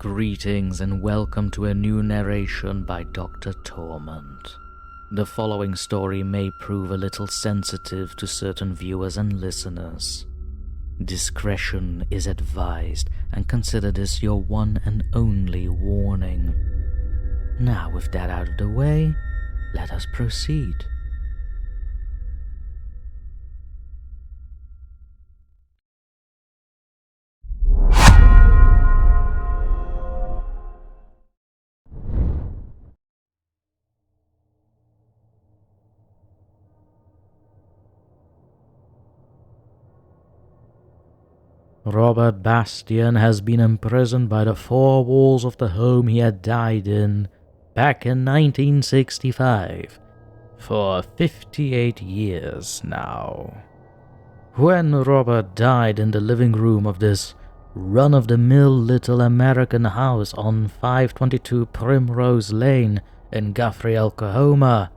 Greetings and welcome to a new narration by DrTorment. The following story may prove a little sensitive to certain viewers and listeners. Discretion is advised, and consider this your one and only warning. Now, with that out of the way, let us proceed. Robert Bastian has been imprisoned by the four walls of the home he had died in back in 1965 for 58 years now. When Robert died in the living room of this run-of-the-mill little American house on 522 Primrose Lane in Guthrie, Oklahoma,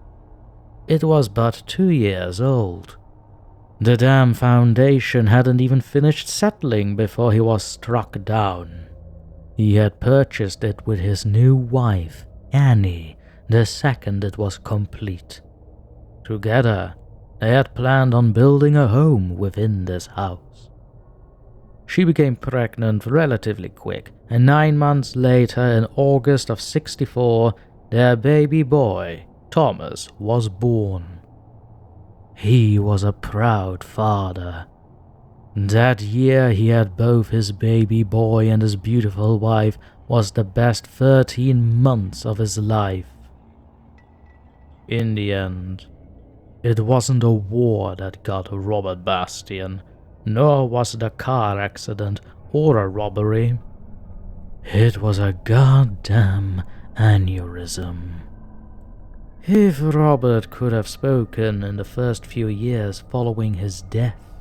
it was but 2 years old. The damn foundation hadn't even finished settling before he was struck down. He had purchased it with his new wife, Annie, the second it was complete. Together, they had planned on building a home within this house. She became pregnant relatively quick, and 9 months later, in August of '64, their baby boy, Thomas, was born. He was a proud father. That year he had both his baby boy and his beautiful wife was the best 13 months of his life. In the end, it wasn't a war that got Robert Bastian, nor was it a car accident or a robbery. It was a goddamn aneurysm. If Robert could have spoken in the first few years following his death,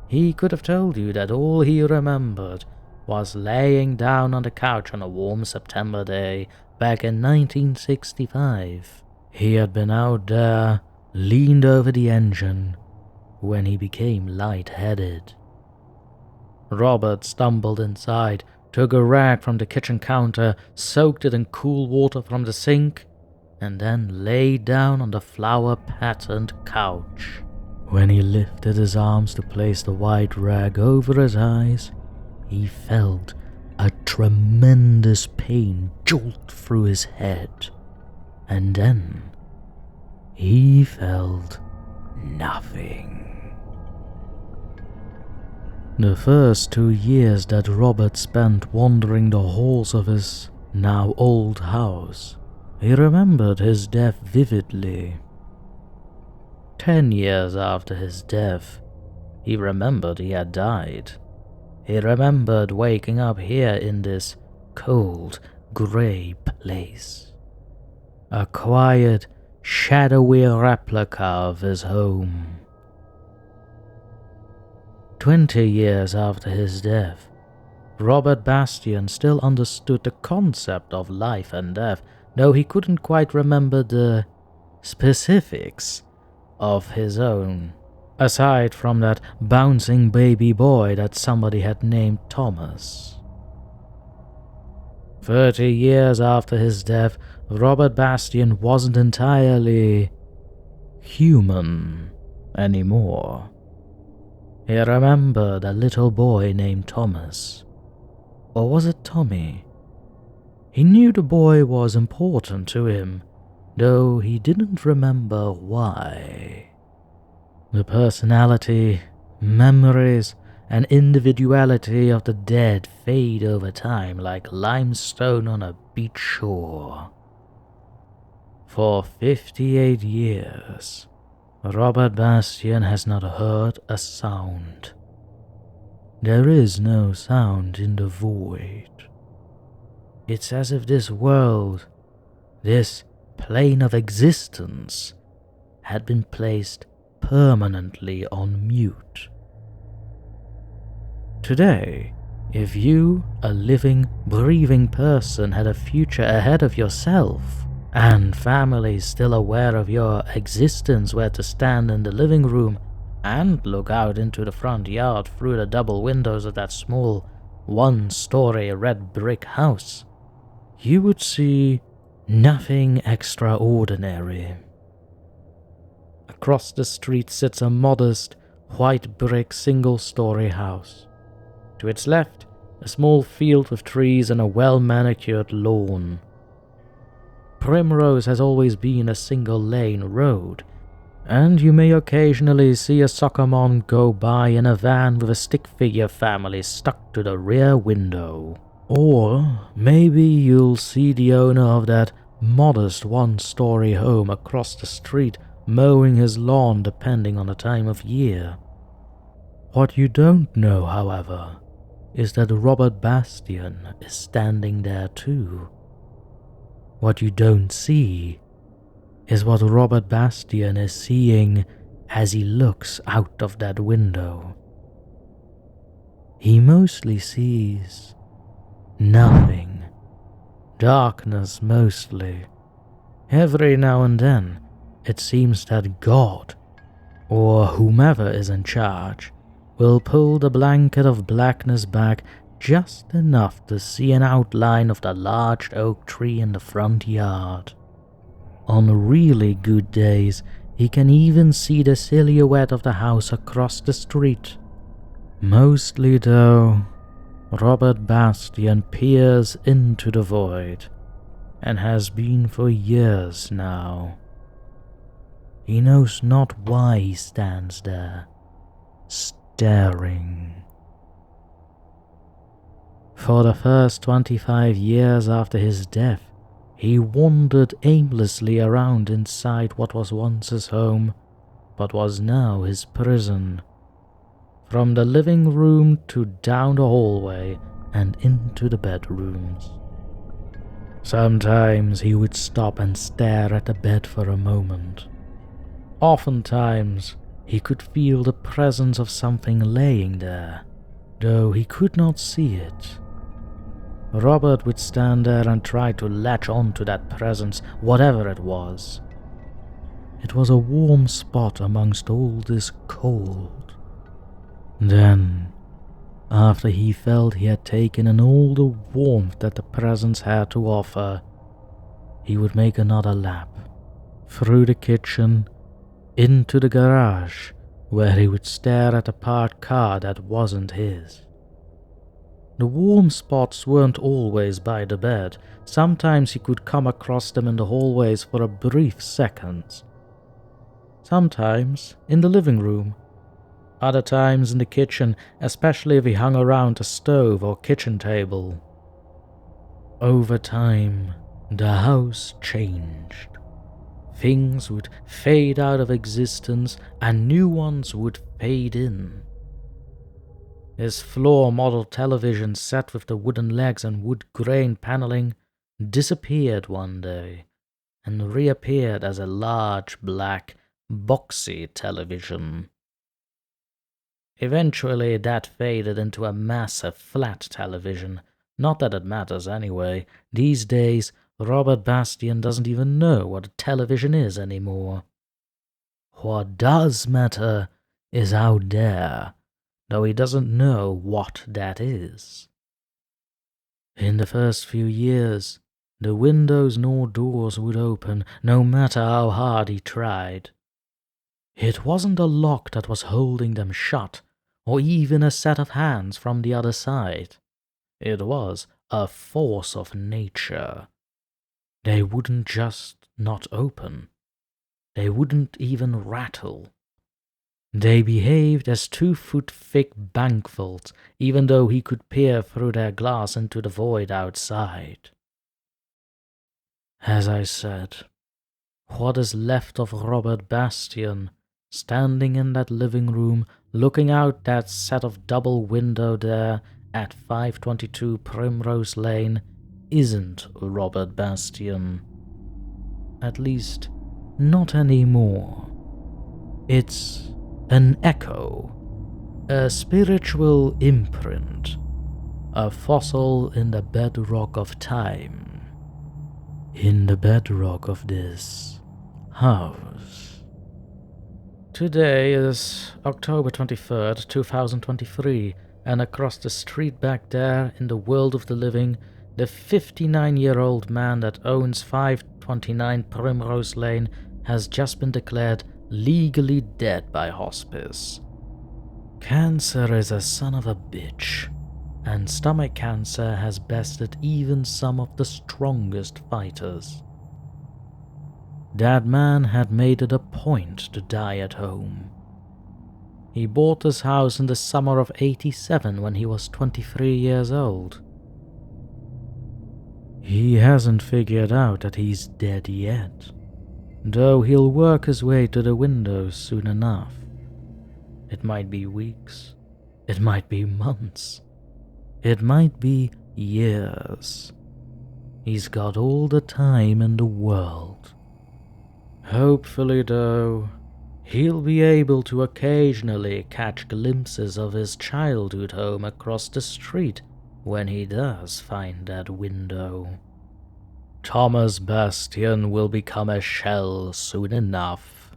he could have told you that all he remembered was laying down on the couch on a warm September day back in 1965. He had been out there, leaned over the engine, when he became lightheaded. Robert stumbled inside, took a rag from the kitchen counter, soaked it in cool water from the sink, and then lay down on the flower-patterned couch. When he lifted his arms to place the white rag over his eyes, he felt a tremendous pain jolt through his head, and then he felt nothing. The first 2 years that Robert spent wandering the halls of his now old house, he remembered his death vividly. 10 years after his death, he remembered he had died. He remembered waking up here in this cold, grey place. A quiet, shadowy replica of his home. 20 years after his death, Robert Bastian still understood the concept of life and death, though he couldn't quite remember the specifics of his own, aside from that bouncing baby boy that somebody had named Thomas. 30 years after his death, Robert Bastian wasn't entirely human anymore. He remembered a little boy named Thomas. Or was it Tommy? He knew the boy was important to him, though he didn't remember why. The personality, memories, and individuality of the dead fade over time like limestone on a beach shore. For 58 years, Robert Bastian has not heard a sound. There is no sound in the void. It's as if this world, this plane of existence, had been placed permanently on mute. Today, if you, a living, breathing person, had a future ahead of yourself, and families still aware of your existence were to stand in the living room and look out into the front yard through the double windows of that small one-story red brick house, you would see nothing extraordinary. Across the street sits a modest, white brick single-story house. To its left, a small field with trees and a well-manicured lawn. Primrose has always been a single-lane road, and you may occasionally see a soccer mom go by in a van with a stick-figure family stuck to the rear window. Or maybe you'll see the owner of that modest one-story home across the street mowing his lawn depending on the time of year. What you don't know, however, is that Robert Bastian is standing there too. What you don't see is what Robert Bastian is seeing as he looks out of that window. He mostly sees nothing. Darkness mostly. Every now and then, it seems that God, or whomever is in charge, will pull the blanket of blackness back just enough to see an outline of the large oak tree in the front yard. On really good days, he can even see the silhouette of the house across the street. Mostly though, Robert Bastian peers into the void, and has been for years now. He knows not why he stands there, staring. For the first 25 years after his death, he wandered aimlessly around inside what was once his home, but was now his prison. From the living room to down the hallway and into the bedrooms. Sometimes he would stop and stare at the bed for a moment. Oftentimes, he could feel the presence of something laying there, though he could not see it. Robert would stand there and try to latch on to that presence, whatever it was. It was a warm spot amongst all this cold. Then, after he felt he had taken in all the warmth that the presence had to offer, he would make another lap, through the kitchen, into the garage, where he would stare at a parked car that wasn't his. The warm spots weren't always by the bed. Sometimes he could come across them in the hallways for a brief second. Sometimes in the living room. Other times in the kitchen, especially if he hung around a stove or kitchen table. Over time, the house changed. Things would fade out of existence and new ones would fade in. His floor-model television set with the wooden legs and wood grain paneling disappeared one day and reappeared as a large, black, boxy television. Eventually, that faded into a massive, flat television. Not that it matters anyway. These days, Robert Bastian doesn't even know what a television is anymore. What does matter is out there, though he doesn't know what that is. In the first few years, the windows nor doors would open, no matter how hard he tried. It wasn't a lock that was holding them shut, or even a set of hands from the other side. It was a force of nature. They wouldn't just not open. They wouldn't even rattle. They behaved as 2-foot-thick bank vaults, even though he could peer through their glass into the void outside. As I said, what is left of Robert Bastian, standing in that living room, looking out that set of double window there at 522 Primrose Lane, isn't Robert Bastian. At least, not anymore. It's an echo, a spiritual imprint, a fossil in the bedrock of time, in the bedrock of this house. Today is October 23rd, 2023, And across the street back there, in the world of the living, the 59-year-old man that owns 529 Primrose Lane has just been declared legally dead by hospice. Cancer is a son of a bitch, and stomach cancer has bested even some of the strongest fighters. That man had made it a point to die at home. He bought this house in the summer of '87 when he was 23 years old. He hasn't figured out that he's dead yet, though he'll work his way to the windows soon enough. It might be weeks, it might be months, it might be years. He's got all the time in the world. Hopefully, though, he'll be able to occasionally catch glimpses of his childhood home across the street when he does find that window. Thomas Bastian will become a shell soon enough.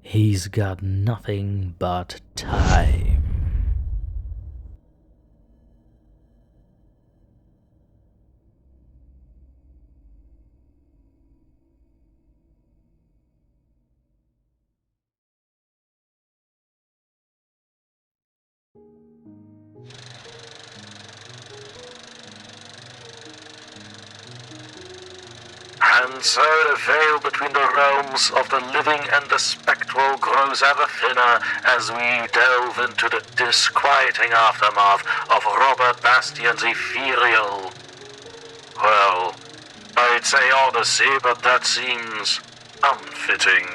He's got nothing but time. And so the veil between the realms of the living and the spectral grows ever thinner as we delve into the disquieting aftermath of Robert Bastian's ethereal, well, I'd say odyssey, but that seems unfitting.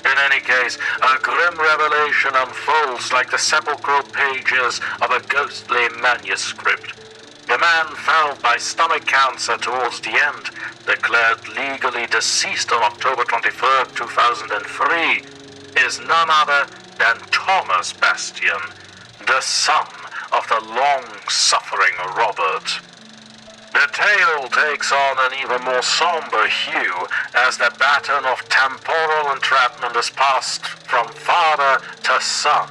In any case, a grim revelation unfolds like the sepulchral pages of a ghostly manuscript. The man felled by stomach cancer towards the end, declared legally deceased on October 23rd, 2003, is none other than Thomas Bastian, the son of the long-suffering Robert. The tale takes on an even more somber hue as the baton of temporal entrapment is passed from father to son,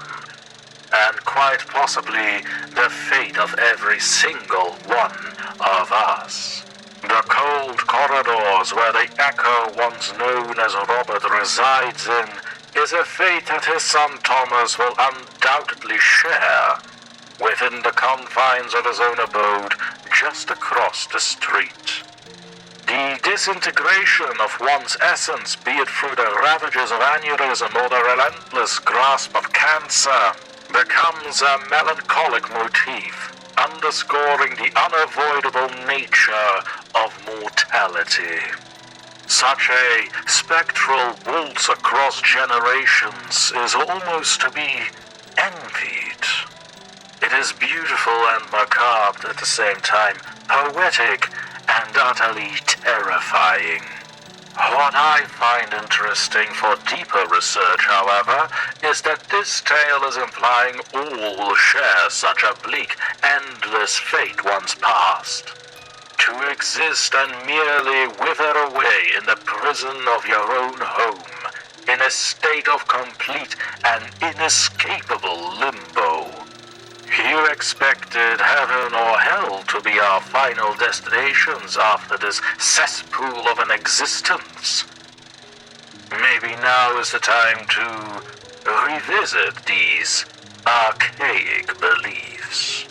and quite possibly the fate of every single one of us. The cold corridors where the echo once known as Robert resides in is a fate that his son Thomas will undoubtedly share within the confines of his own abode just across the street. The disintegration of one's essence, be it through the ravages of aneurysm or the relentless grasp of cancer, becomes a melancholic motif, underscoring the unavoidable nature of mortality. Such a spectral waltz across generations is almost to be envied. It is beautiful and macabre at the same time, poetic and utterly terrifying. What I find interesting for deeper research, however, is that this tale is implying all share such a bleak, endless fate once past. To exist and merely wither away in the prison of your own home, in a state of complete and inescapable limbo. You expected heaven or hell to be our final destinations after this cesspool of an existence. Maybe now is the time to revisit these archaic beliefs.